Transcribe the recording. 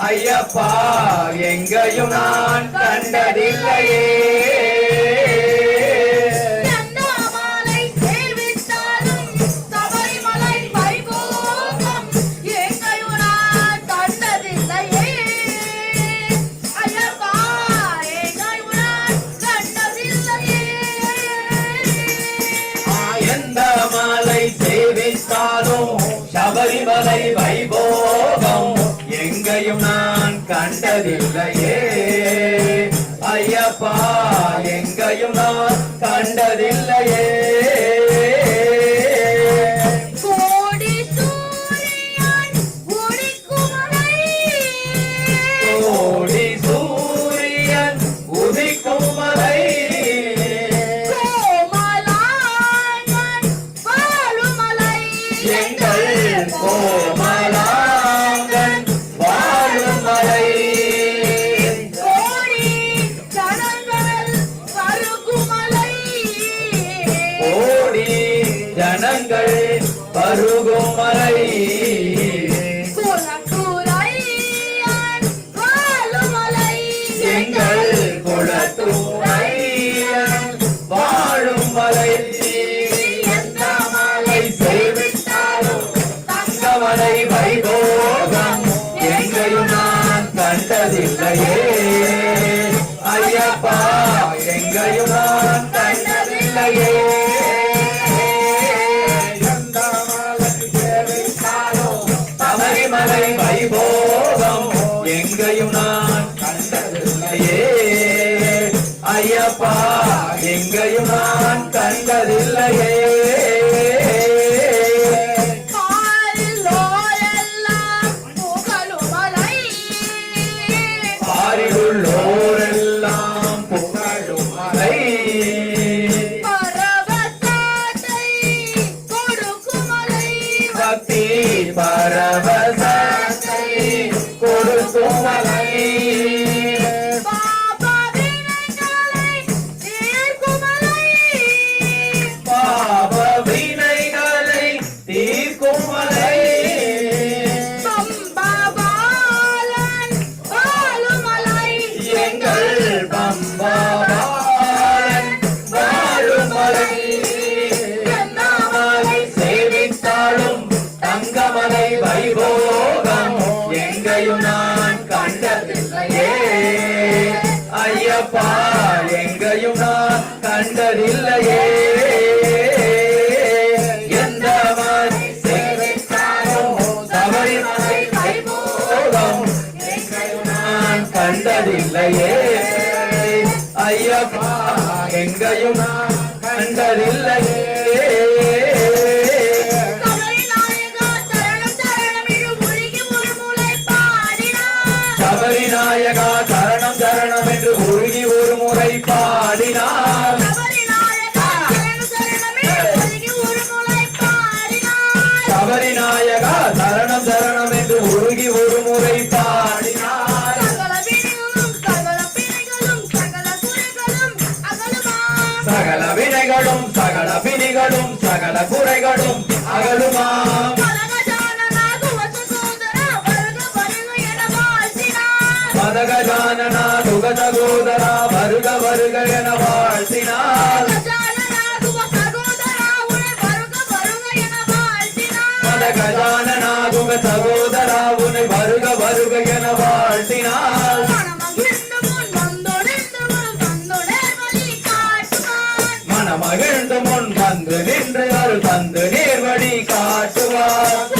ஐயப்பா எங்கேயும் நான் கண்டதில்லையே சபரிமலை வைபோகம் எங்கேயும் நான் கண்டதில்லையே ஐயப்பா எங்கேயும் நான் கண்டதில்லையே ஜனங்கள் பருகும் மலை எங்கள் குளத்தூரையன் வாழும் மலை எந்த மலை செய்விட்டாலும் தங்கமலை வைபோகம் எங்கேயும் நான் கண்டதில்லையே ஐயப்பா எங்கேயும் நான் கண்டதில்லையே மலை வைபோகம் எங்கேயும் நான் கண்டதில்லையே ஐயப்பா எங்கேயும் நான் கண்டதில்லையே பாரிலுள்ளோரெல்லாம் புகழும் மலை பக்தி பரவசத்தை கொடுக்கும் மலை பாப வினைகளை தீர்க்கும் மலை எங்கள் பம்பாபாலன் வாழும் மலை சேவித்தாலும் தங்கமலை வைபோகம் எங்கேயும் நான் கண்டதில்லையே ஐயப்பா எங்கேயும் நான் கண்டதில்லையே எந்த மலை சேவித்தாலும் சபரிமலை வைபோகம் எங்கேயும் நான் கண்டதில்லையே ஐயப்பா எங்கேயும் நான் கண்டதில்லையே சபரிநாயகா சரணம் சரணம் என்று உருகி ஒரு முறை பாடினார் சபரிநாயகா சரணம் சரணம் என்று உருகி ஒரு முறை பாடினார் சகல வினைகளும் சகல பிணிகளும் சகல குறைகளும் அகலுமாம் மதகஜானனா சுகசகோதரா வருக வருக என வாழ்த்தினார் மனமகிழ்ந்து முன் வந்து நின்று அருள் தந்து நேர்வழி காட்டுவார்